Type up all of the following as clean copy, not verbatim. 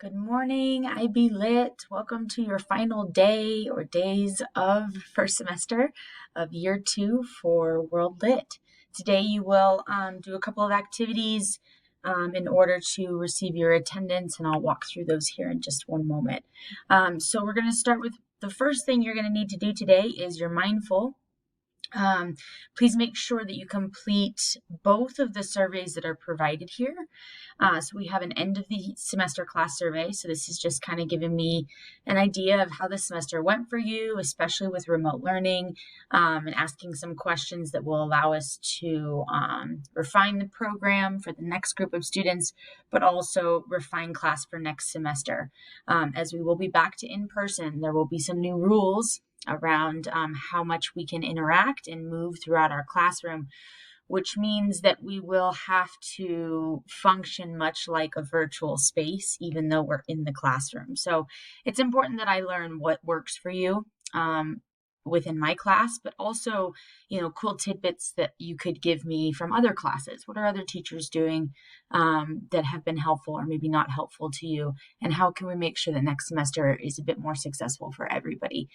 Good morning, IB Lit. Welcome to your final day or days of first semester of year 2 for World Lit. Today you will do a couple of activities in order to receive your attendance, and I'll walk through those here in just one moment. So we're going to start with the first thing you're going to need to do today is your mindful. Please make sure that you complete both of the surveys that are provided here. So we have an end of the semester class survey. So this is just kind of giving me an idea of how the semester went for you, especially with remote learning, and asking some questions that will allow us to refine the program for the next group of students, but also refine class for next semester. As we will be back to in-person, there will be some new rules around how much we can interact and move throughout our classroom, which means that we will have to function much like a virtual space, even though we're in the classroom. So it's important that I learn what works for you within my class, but also, cool tidbits that you could give me from other classes. What are other teachers doing that have been helpful or maybe not helpful to you? And how can we make sure that next semester is a bit more successful for everybody?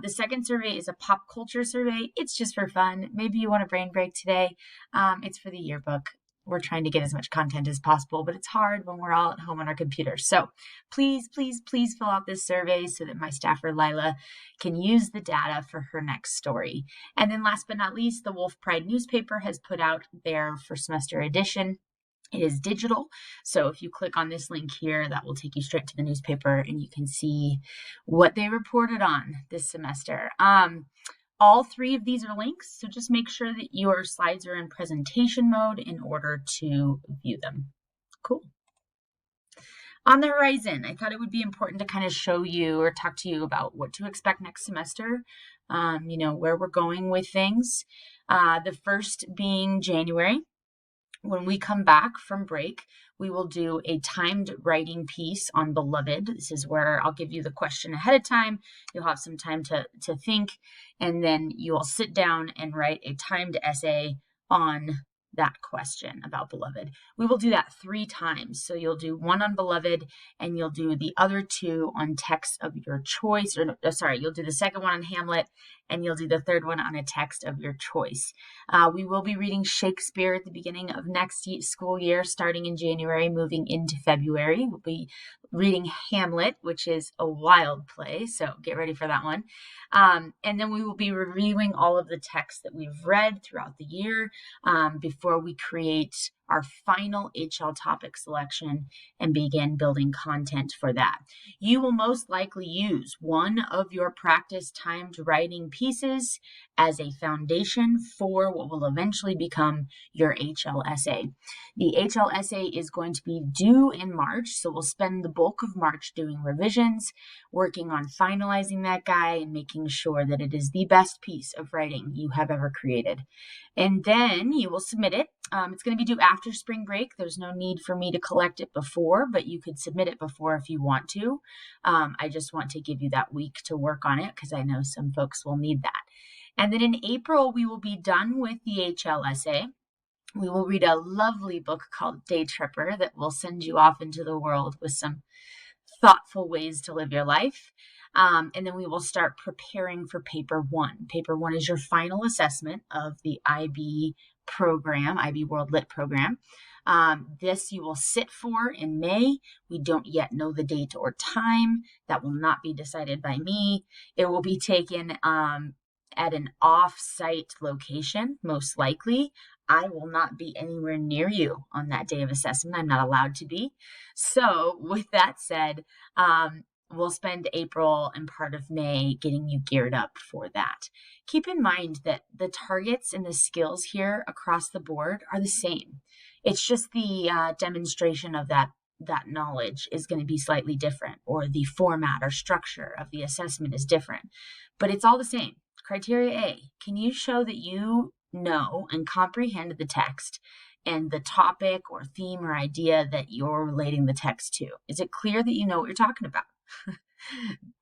The second survey is a pop culture survey. It's just for fun. Maybe you want a brain break today. It's for the yearbook. We're trying to get as much content as possible, but it's hard when we're all at home on our computers. So please, please, please fill out this survey so that my staffer, Lila, can use the data for her next story. And then last but not least, the Wolf Pride newspaper has put out their first semester edition. It is digital. So if you click on this link here, that will take you straight to the newspaper and you can see what they reported on this semester. All three of these are links, so just make sure that your slides are in presentation mode in order to view them. Cool. On the horizon, I thought it would be important to kind of show you or talk to you about what to expect next semester, where we're going with things. The first being January. When we come back from break, we will do a timed writing piece on Beloved. This is where I'll give you the question ahead of time. You'll have some time to think, and then you will sit down and write a timed essay on that question about Beloved. We will do that 3 times. So you'll do one on Beloved and you'll do the other 2 on text of your choice, you'll do the second one on Hamlet and you'll do the third one on a text of your choice. We will be reading Shakespeare at the beginning of next school year, starting in January, moving into February. We'll be reading Hamlet, which is a wild play, so get ready for that one. And then we will be reviewing all of the texts that we've read throughout the year before we create our final HL topic selection and begin building content for that. You will most likely use one of your practice timed writing pieces as a foundation for what will eventually become your HL essay. The HL essay is going to be due in March, so we'll spend the bulk of March doing revisions, working on finalizing that guy and making sure that it is the best piece of writing you have ever created. And then you will submit it. It's going to be due after spring break. There's no need for me to collect it before, but you could submit it before if you want to. I just want to give you that week to work on it because I know some folks will need that. And then in April, we will be done with the HL essay. We will read a lovely book called Day Tripper that will send you off into the world with some thoughtful ways to live your life. And then we will start preparing for paper 1. Paper 1 is your final assessment of the IB program, IB World Lit program. This you will sit for in May. We don't yet know the date or time. That will not be decided by me. It will be taken at an off-site location, most likely. I will not be anywhere near you on that day of assessment. I'm not allowed to be. So with that said, we'll spend April and part of May getting you geared up for that. Keep in mind that the targets and the skills here across the board are the same. It's just the demonstration of that knowledge is going to be slightly different, or the format or structure of the assessment is different, but it's all the same. Criteria A, can you show that you know and comprehend the text and the topic or theme or idea that you're relating the text to? Is it clear that you know what you're talking about?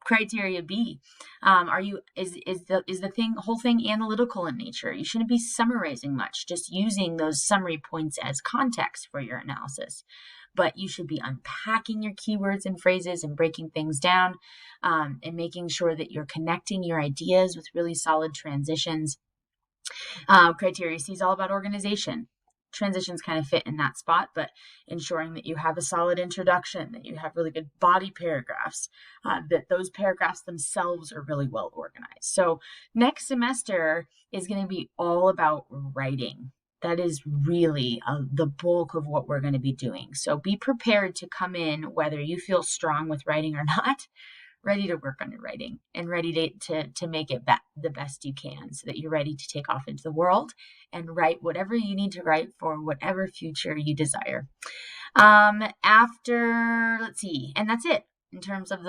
Criteria B, is the whole thing analytical in nature? You shouldn't be summarizing much, just using those summary points as context for your analysis. but you should be unpacking your keywords and phrases and breaking things down, and making sure that you're connecting your ideas with really solid transitions. Criteria C is all about organization. Transitions kind of fit in that spot, but ensuring that you have a solid introduction, that you have really good body paragraphs, that those paragraphs themselves are really well organized. So next semester is going to be all about writing. That is really the bulk of what we're going to be doing. So be prepared to come in, whether you feel strong with writing or not, ready to work on your writing and ready to make it the best you can, so that you're ready to take off into the world and write whatever you need to write for whatever future you desire. Let's see, and that's it in terms of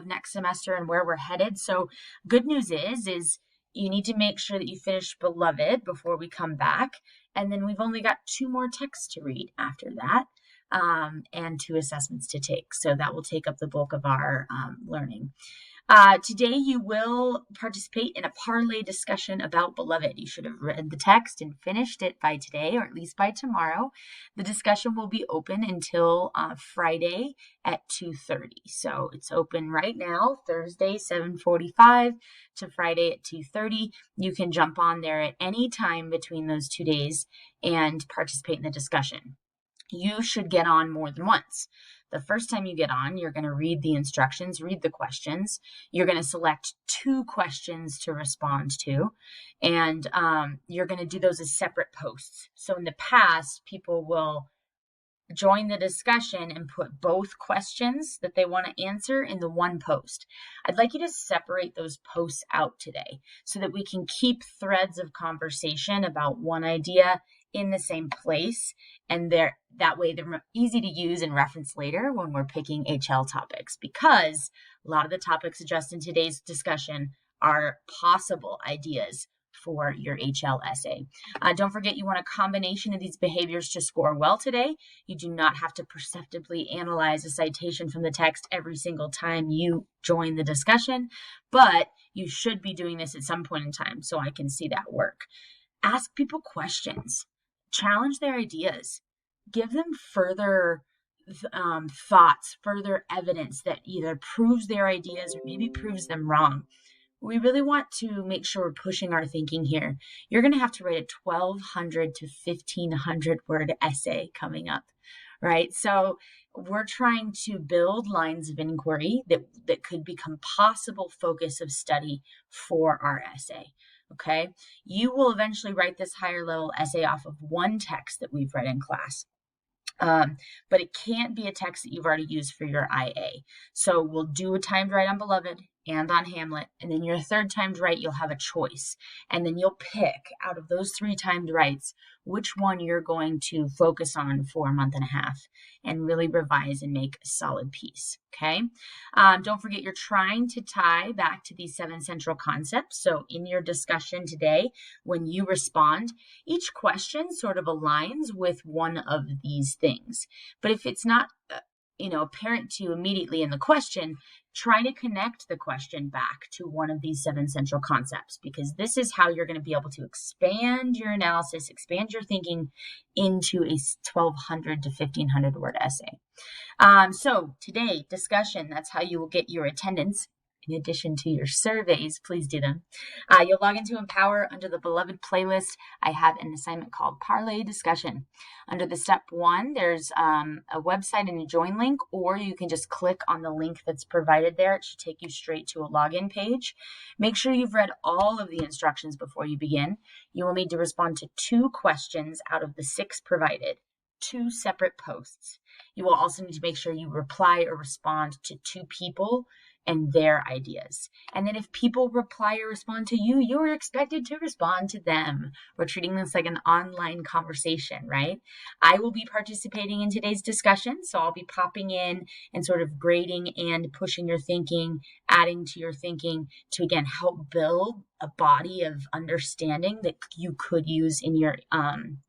next semester and where we're headed. So good news is you need to make sure that you finish Beloved before we come back. And then we've only got 2 more texts to read after that. And 2 assessments to take. So that will take up the bulk of our learning. Today you will participate in a parlay discussion about Beloved. You should have read the text and finished it by today, or at least by tomorrow. The discussion will be open until Friday at 2:30. So it's open right now, Thursday 7:45 to Friday at 2:30. You can jump on there at any time between those 2 days and participate in the discussion. You should get on more than once. The first time you get on, you're going to read the instructions, read the questions. You're going to select 2 questions to respond to, and you're going to do those as separate posts. So in the past, people will join the discussion and put both questions that they want to answer in the one post. I'd like you to separate those posts out today so that we can keep threads of conversation about one idea in the same place, and that way they're easy to use and reference later when we're picking HL topics, because a lot of the topics addressed in today's discussion are possible ideas for your HL essay. Don't forget, you want a combination of these behaviors to score well today. You do not have to perceptively analyze a citation from the text every single time you join the discussion, but you should be doing this at some point in time so I can see that work. Ask people questions. Challenge their ideas. Give them further thoughts, further evidence that either proves their ideas or maybe proves them wrong. We really want to make sure we're pushing our thinking here. You're going to have to write a 1,200 to 1,500 word essay coming up, right? So we're trying to build lines of inquiry that could become possible focus of study for our essay. Okay, you will eventually write this higher level essay off of one text that we've read in class. But it can't be a text that you've already used for your IA. So we'll do a timed write on Beloved and on Hamlet, and then your third timed write, you'll have a choice. And then you'll pick out of those 3 timed writes which one you're going to focus on for a month and a half and really revise and make a solid piece, okay? Don't forget, you're trying to tie back to these 7 central concepts. So in your discussion today, when you respond, each question sort of aligns with one of these things. But if it's not apparent to you immediately in the question, try to connect the question back to one of these 7 central concepts, because this is how you're going to be able to expand your analysis, expand your thinking into a 1,200 to 1,500 word essay. So today, discussion, that's how you will get your attendance. In addition to your surveys, please do them. You'll log into Empower. Under the Beloved playlist, I have an assignment called Parlay Discussion. Under the step 1, there's a website and a join link, or you can just click on the link that's provided there. It should take you straight to a login page. Make sure you've read all of the instructions before you begin. You will need to respond to 2 questions out of the 6 provided, 2 separate posts. You will also need to make sure you reply or respond to 2 people and their ideas. And then if people reply or respond to you, you're expected to respond to them. We're treating this like an online conversation, right? I will be participating in today's discussion, so I'll be popping in and sort of grading and pushing your thinking, adding to your thinking to, again, help build a body of understanding that you could use in your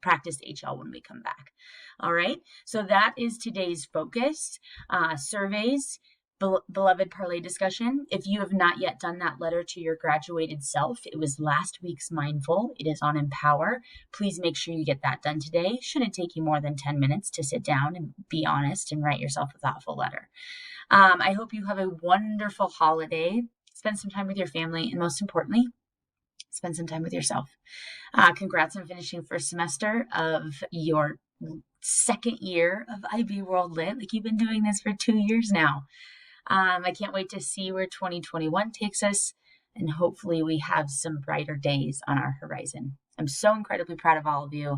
practice HL when we come back. All right, so that is today's focus. Surveys. Beloved Parlay discussion. If you have not yet done that letter to your graduated self, it was last week's Mindful. It is on Empower. Please make sure you get that done today. Shouldn't take you more than 10 minutes to sit down and be honest and write yourself a thoughtful letter. I hope you have a wonderful holiday. Spend some time with your family, and most importantly, spend some time with yourself. Congrats on finishing first semester of your second year of IB World Lit. Like, you've been doing this for 2 years now. I can't wait to see where 2021 takes us, and hopefully we have some brighter days on our horizon. I'm so incredibly proud of all of you.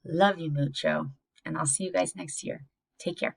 Love you mucho, and I'll see you guys next year. Take care.